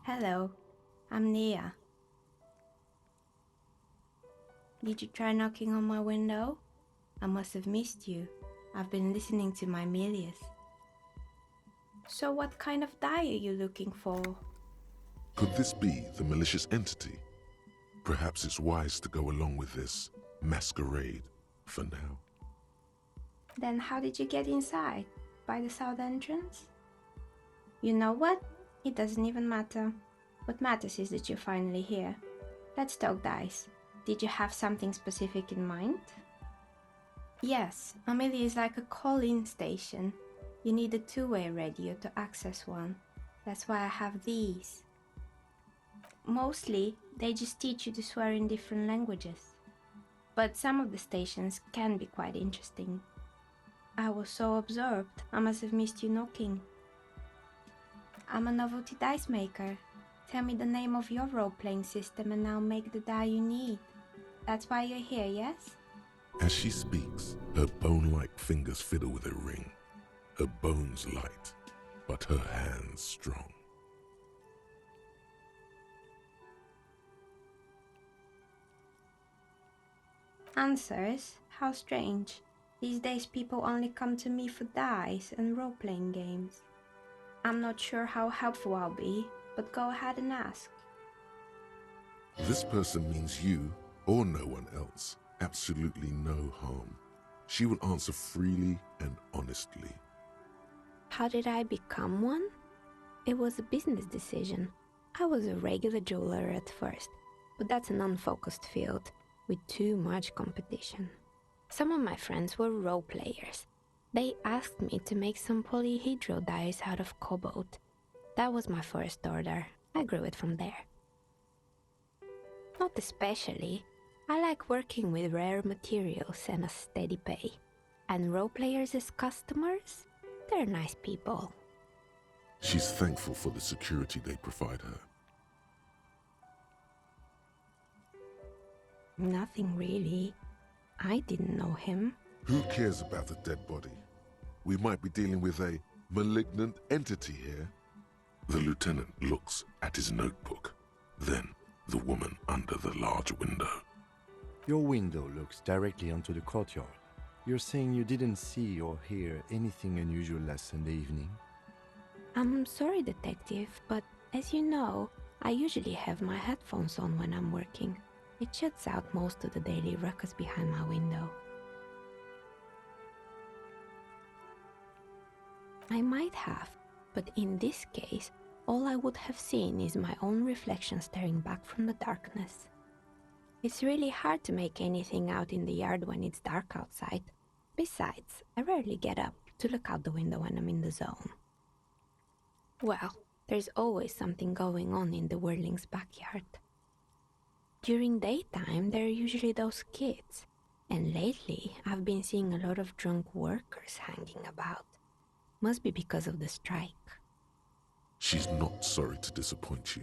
Hello, I'm Nia. Did you try knocking on my window? I must have missed you. I've been listening to my Milius. So what kind of die are you looking for? Could this be the malicious entity? Perhaps it's wise to go along with this masquerade for now. Then how did you get inside? By the south entrance? You know what? It doesn't even matter. What matters is that you're finally here. Let's talk dice. Did you have something specific in mind? Yes, Amelia is like a call-in station. You need a two-way radio to access one. That's why I have these. Mostly, they just teach you to swear in different languages. But some of the stations can be quite interesting. I was so absorbed, I must have missed you knocking. I'm a novelty dice maker. Tell me the name of your role-playing system and I'll make the die you need. That's why you're here, yes? As she speaks, her bone-like fingers fiddle with a ring. Her bones light, but her hands strong. Answers? How strange. These days people only come to me for dice and role-playing games. I'm not sure how helpful I'll be, but go ahead and ask. This person means you or no one else. Absolutely no harm. She will answer freely and honestly. How did I become one? It was a business decision. I was a regular jeweler at first, but that's an unfocused field with too much competition. Some of my friends were role players. They asked me to make some polyhedral dice out of cobalt. That was my first order. I grew it from there. Not especially. I like working with rare materials and a steady pay. And role players as customers? They're nice people. She's thankful for the security they provide her. Nothing really. I didn't know him. Who cares about the dead body? We might be dealing with a malignant entity here. The lieutenant looks at his notebook, then the woman under the large window. Your window looks directly onto the courtyard. You're saying you didn't see or hear anything unusual last Sunday evening? I'm sorry, detective, but as you know, I usually have my headphones on when I'm working. It shuts out most of the daily ruckus behind my window. I might have, but in this case, all I would have seen is my own reflection staring back from the darkness. It's really hard to make anything out in the yard when it's dark outside. Besides, I rarely get up to look out the window when I'm in the zone. Well, there's always something going on in the Whirling's backyard. During daytime, there are usually those kids, and lately I've been seeing a lot of drunk workers hanging about. Must be because of the strike. She's not sorry to disappoint you.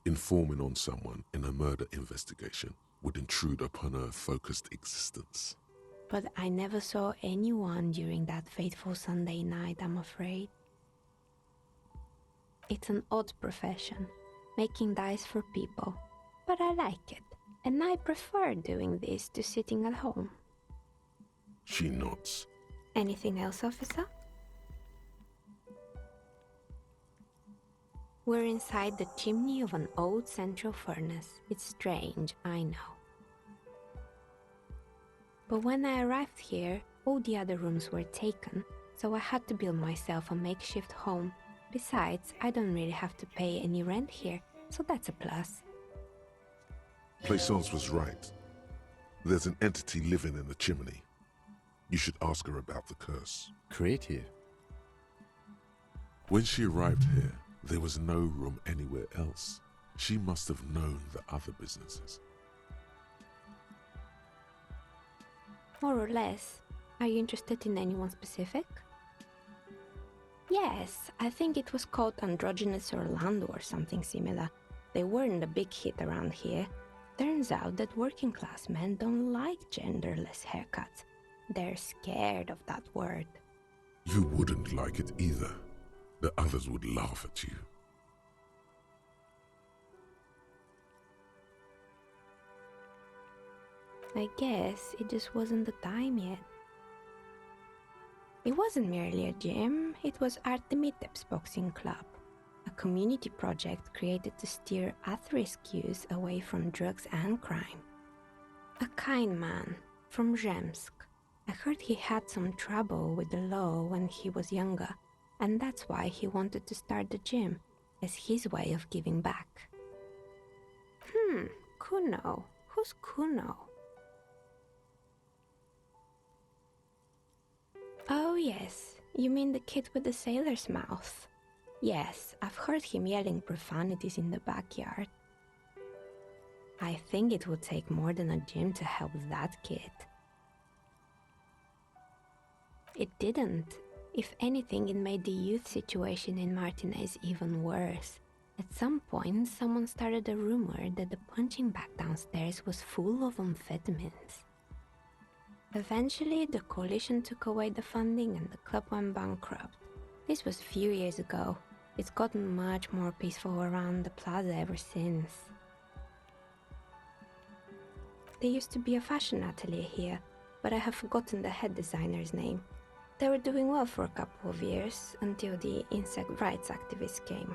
Informing on someone in a murder investigation would intrude upon her focused existence. But I never saw anyone during that fateful Sunday night, I'm afraid. It's an odd profession, making dice for people, but I like it, and I prefer doing this to sitting at home. She nods. Anything else, officer? We're inside the chimney of an old central furnace. It's strange, I know. But when I arrived here, all the other rooms were taken, so I had to build myself a makeshift home. Besides, I don't really have to pay any rent here, so that's a plus. Plaisance was right. There's an entity living in the chimney. You should ask her about the curse. Creative. When she arrived here, there was no room anywhere else. She must have known the other businesses. More or less. Are you interested in anyone specific? Yes, I think it was called Androgynous Orlando or something similar. They weren't a big hit around here. Turns out that working class men don't like genderless haircuts. They're scared of that word. You wouldn't like it either. The others would laugh at you. I guess it just wasn't the time yet. It wasn't merely a gym, it was Artemitep's Boxing Club, a community project created to steer at-risk youth away from drugs and crime. A kind man from Zemsk. I heard he had some trouble with the law when he was younger, and that's why he wanted to start the gym, as his way of giving back. Kuno. Who's Kuno? Oh yes, you mean the kid with the sailor's mouth. Yes, I've heard him yelling profanities in the backyard. I think it would take more than a gym to help that kid. It didn't. If anything, it made the youth situation in Martinez even worse. At some point, someone started a rumor that the punching bag downstairs was full of amphetamines. Eventually, the coalition took away the funding and the club went bankrupt. This was a few years ago. It's gotten much more peaceful around the plaza ever since. There used to be a fashion atelier here, but I have forgotten the head designer's name. They were doing well for a couple of years, until the insect rights activists came.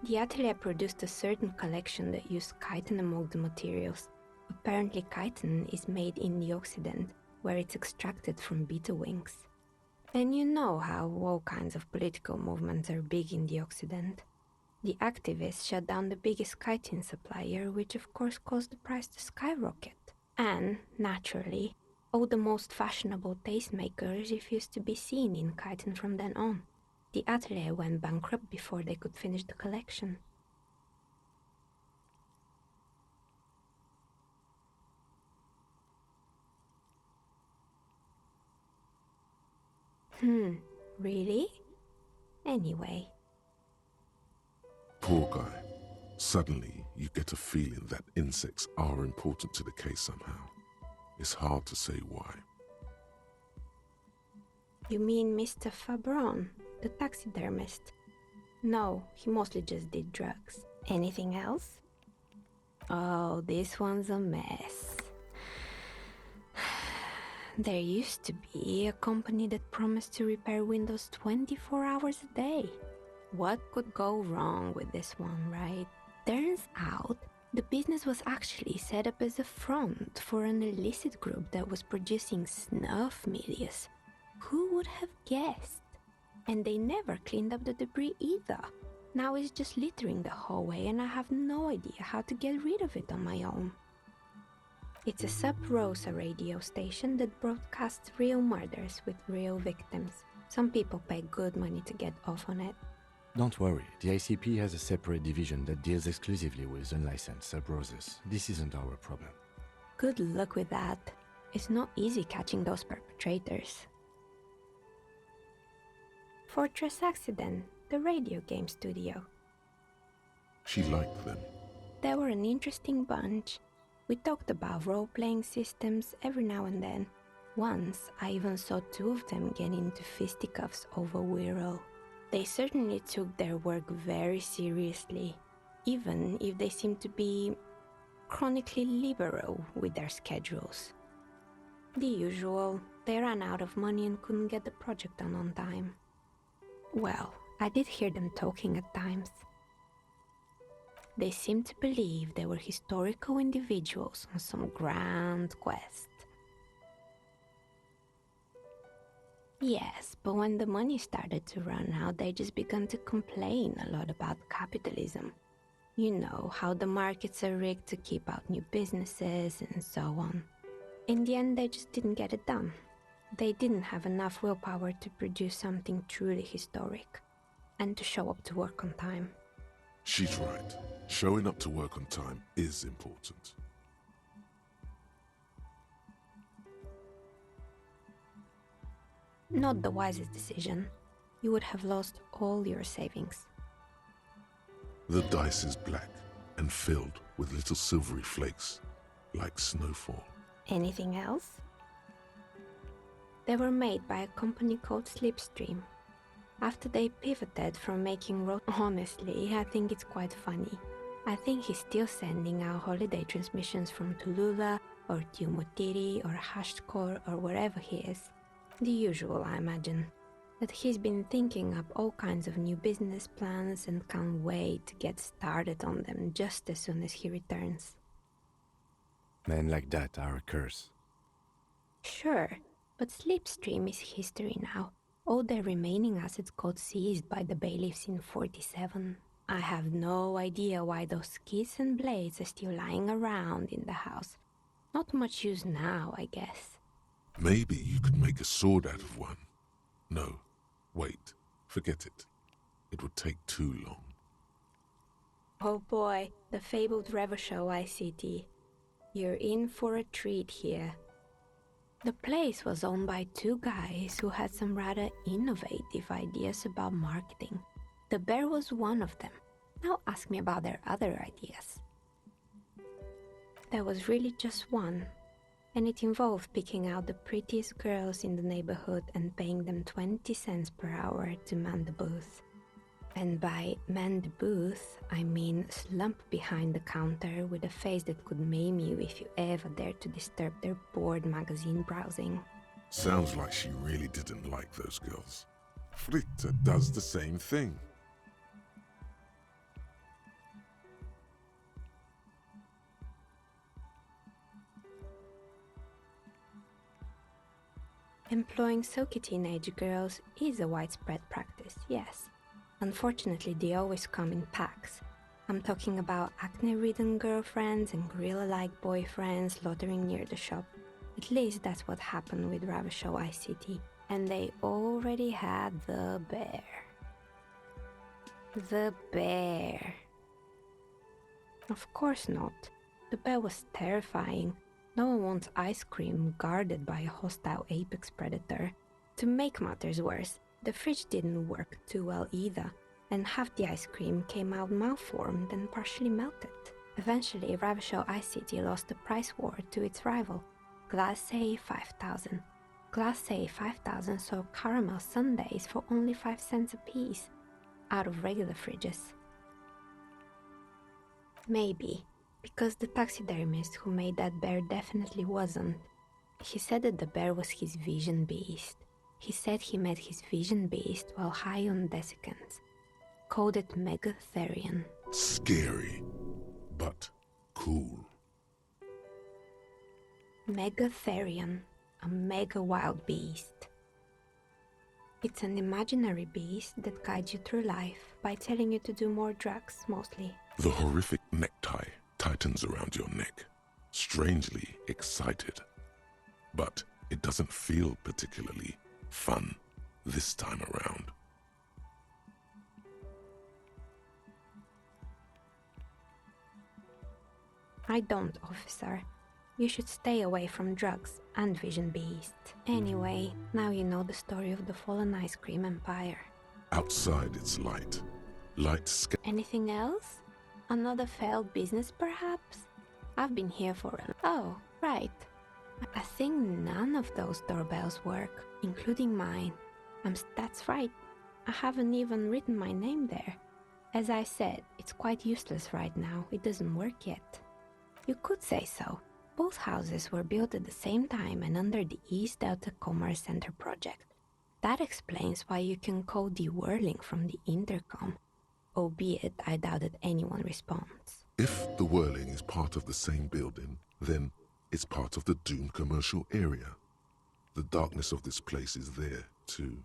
The atelier produced a certain collection that used chitin among the materials. Apparently chitin is made in the Occident, where it's extracted from beetle wings. And you know how all kinds of political movements are big in the Occident. The activists shut down the biggest chitin supplier, which of course caused the price to skyrocket. And, naturally, all the most fashionable tastemakers refused to be seen in chitin from then on. The atelier went bankrupt before they could finish the collection. Really? Anyway. Poor guy. Suddenly, you get a feeling that insects are important to the case somehow. It's hard to say why. You mean Mr. Fabron, the taxidermist? No, he mostly just did drugs. Anything else? Oh, this one's a mess. There used to be a company that promised to repair windows 24 hours a day. What could go wrong with this one, right? Turns out, the business was actually set up as a front for an illicit group that was producing snuff medias. Who would have guessed? And they never cleaned up the debris either. Now it's just littering the hallway and I have no idea how to get rid of it on my own. It's a sub-Rosa radio station that broadcasts real murders with real victims. Some people pay good money to get off on it. Don't worry, the ICP has a separate division that deals exclusively with unlicensed sub-Roses. This isn't our problem. Good luck with that. It's not easy catching those perpetrators. Fortress Accident, the radio game studio. She liked them. They were an interesting bunch. We talked about role-playing systems every now and then. Once, I even saw two of them get into fisticuffs over Wirral. They certainly took their work very seriously, even if they seemed to be chronically liberal with their schedules. The usual, they ran out of money and couldn't get the project done on time. Well, I did hear them talking at times. They seemed to believe they were historical individuals on some grand quest. Yes, but when the money started to run out, they just began to complain a lot about capitalism. You know, how the markets are rigged to keep out new businesses and so on. In the end, they just didn't get it done. They didn't have enough willpower to produce something truly historic, and to show up to work on time. She's right. Showing up to work on time is important. Not the wisest decision. You would have lost all your savings. The dice is black and filled with little silvery flakes, like snowfall. Anything else? They were made by a company called Slipstream. After they pivoted from making honestly, I think it's quite funny. I think he's still sending out holiday transmissions from Tulula or Tiumutiri or Hashtkor or wherever he is. The usual, I imagine. That he's been thinking up all kinds of new business plans and can't wait to get started on them just as soon as he returns. Men like that are a curse. Sure, but Slipstream is history now. All their remaining assets got seized by the bailiffs in 47. I have no idea why those skids and blades are still lying around in the house. Not much use now, I guess. Maybe you could make a sword out of one. No, wait, forget it. It would take too long. Oh boy, the fabled Revachol ICT. You're in for a treat here. The place was owned by two guys who had some rather innovative ideas about marketing. The bear was one of them. Now ask me about their other ideas. There was really just one, and it involved picking out the prettiest girls in the neighborhood and paying them 20 cents per hour to man the booth. And by man the booth, I mean slump behind the counter with a face that could maim you if you ever dared to disturb their bored magazine browsing. Sounds like she really didn't like those girls. Fritta does the same thing. Employing silky teenage girls is a widespread practice, yes. Unfortunately, they always come in packs. I'm talking about acne-ridden girlfriends and gorilla-like boyfriends loitering near the shop. At least that's what happened with Revachol ICT. And they already had the bear. The bear. Of course not. The bear was terrifying. No one wants ice cream guarded by a hostile apex predator. To make matters worse, the fridge didn't work too well either, and half the ice cream came out malformed and partially melted. Eventually, Revachol ICT lost the price war to its rival, Glacé 5000. Glacé 5000 sold caramel sundaes for only 5 cents a piece, out of regular fridges. Maybe, because the taxidermist who made that bear definitely wasn't. He said that the bear was his vision beast. He said he met his vision beast while high on desiccants. Called it Megatherion. Scary, but cool. Megatherion, a mega wild beast. It's an imaginary beast that guides you through life by telling you to do more drugs, mostly. The horrific necktie tightens around your neck, strangely excited. But it doesn't feel particularly fun this time around. I don't, officer. You should stay away from drugs and Vision Beast. Anyway, now you know the story of the fallen ice cream empire. Outside it's light. Anything else? Another failed business, perhaps? I've been here for Oh, right. I think none of those doorbells work, including mine. That's right. I haven't even written my name there. As I said, it's quite useless right now. It doesn't work yet. You could say so. Both houses were built at the same time and under the East Delta Commerce Center project. That explains why you can call the whirling from the intercom, albeit I doubt that anyone responds. If the whirling is part of the same building, then it's part of the doomed commercial area. The darkness of this place is there, too.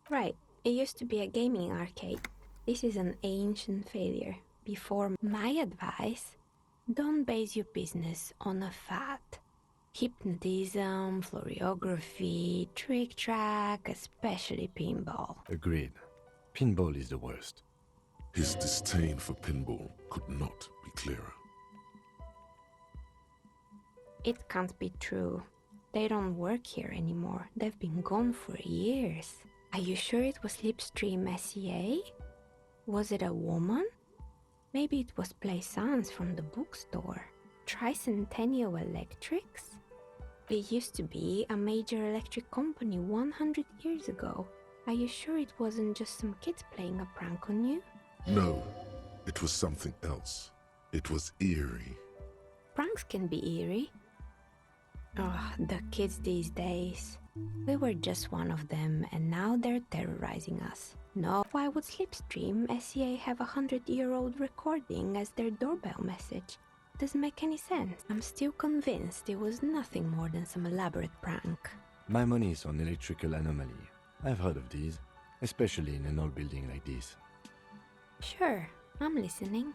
Right. It used to be a gaming arcade. This is an ancient failure. Before my advice, don't base your business on a fad. Hypnotism, fluorography, trick-track, especially pinball. Agreed. Pinball is the worst. His disdain for pinball could not be clearer. It can't be true. They don't work here anymore. They've been gone for years. Are you sure it was Slipstream SEA? Was it a woman? Maybe it was Plaisance from the bookstore. Tricentennial Electrics? It used to be a major electric company 100 years ago. Are you sure it wasn't just some kids playing a prank on you? No, It was something else. It was eerie. Pranks can be eerie. Oh, the kids these days. We were just one of them, and now they're terrorizing us. No, why would Slipstream SEA have a 100-year-old recording as their doorbell message? Doesn't make any sense. I'm still convinced it was nothing more than some elaborate prank. My money is on electrical anomaly. I've heard of these, especially in an old building like this. Sure, I'm listening.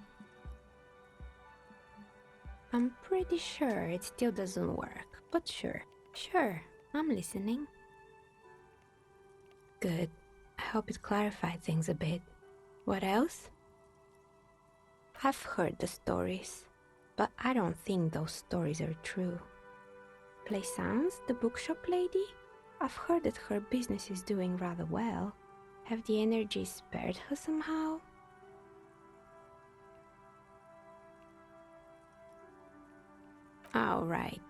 I'm pretty sure it still doesn't work, but sure, I'm listening. Good. I hope it clarified things a bit. What else? I've heard the stories, but I don't think those stories are true. Plaisance, the bookshop lady? I've heard that her business is doing rather well. Have the energies spared her somehow? Alright,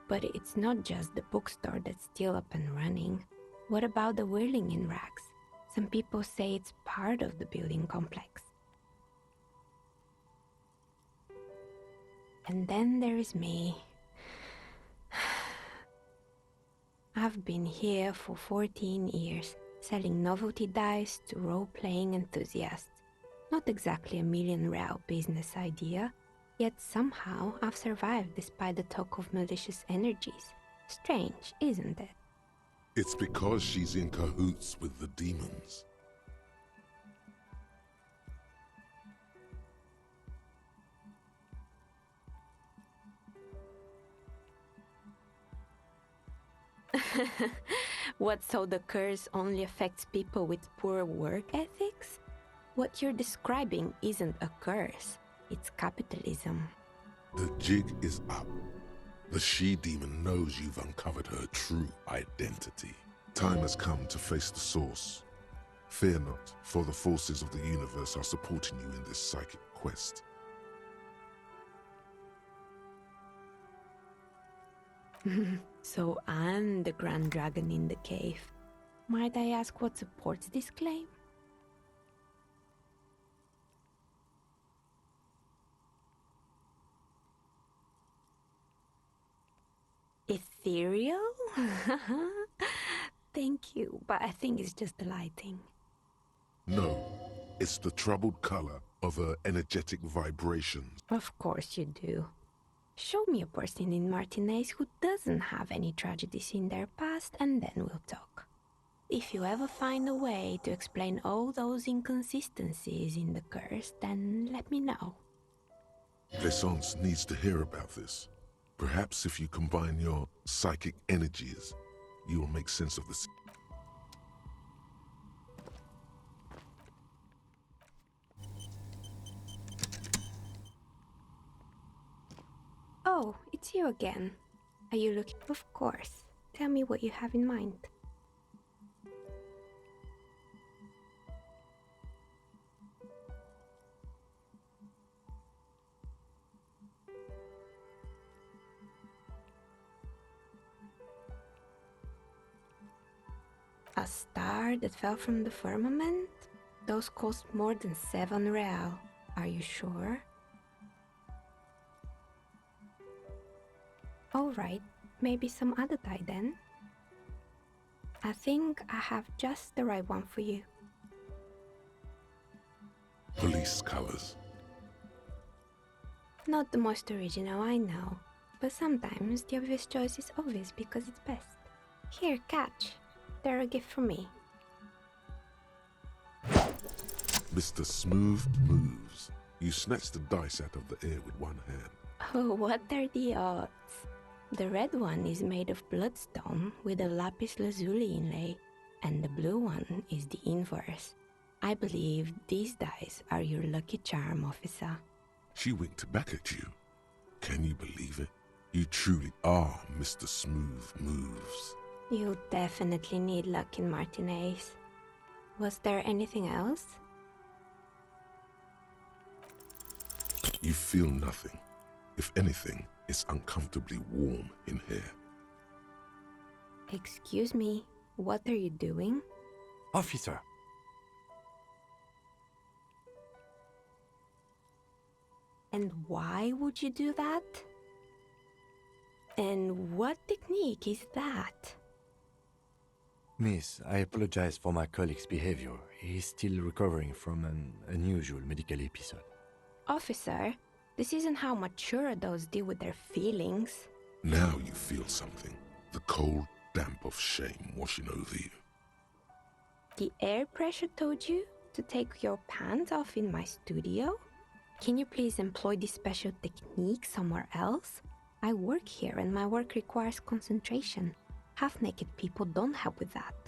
but it's not just the bookstore that's still up and running. What about the whirling in rags? Some people say it's part of the building complex. And then there is me. I've been here for 14 years, selling novelty dice to role-playing enthusiasts. Not exactly a million-real business idea, yet somehow I've survived despite the talk of malicious energies. Strange, isn't it? It's because she's in cahoots with the demons. What, so the curse only affects people with poor work ethics? What you're describing isn't a curse, it's capitalism. The jig is up. The she-demon knows you've uncovered her true identity. Time has come to face the source. Fear not, for the forces of the universe are supporting you in this psychic quest. So I'm the Grand Dragon in the cave. Might I ask what supports this claim? Ethereal? Thank you, but I think it's just the lighting. No, it's the troubled color of her energetic vibrations. Of course you do. Show me a person in Martinez who doesn't have any tragedies in their past, and then we'll talk. If you ever find a way to explain all those inconsistencies in the curse, then let me know. Plaisance needs to hear about this. Perhaps if you combine your psychic energies, you will make sense of this. Oh, it's you again. Are you looking? Of course. Tell me what you have in mind. A star that fell from the firmament? Those cost more than 7 real. Are you sure? Alright, maybe some other die then. I think I have just the right one for you. Police colors. Not the most original, I know, but sometimes the obvious choice is obvious because it's best. Here, catch. They're a gift from me. Mr. Smooth Moves. You snatched the dice out of the air with one hand. Oh, what are the odds? The red one is made of bloodstone with a lapis lazuli inlay, and the blue one is the inverse. I believe these dice are your lucky charm, officer. She winked back at you. Can you believe it? You truly are Mr. Smooth Moves. You definitely need luck in Martinez. Was there anything else? You feel nothing. If anything, it's uncomfortably warm in here. Excuse me, what are you doing? Officer! And why would you do that? And what technique is that? Miss, I apologize for my colleague's behavior. He is still recovering from an unusual medical episode. Officer, this isn't how mature adults deal with their feelings. Now you feel something. The cold damp of shame washing over you. The air pressure told you to take your pants off in my studio? Can you please employ this special technique somewhere else? I work here and my work requires concentration. Half-naked people don't help with that.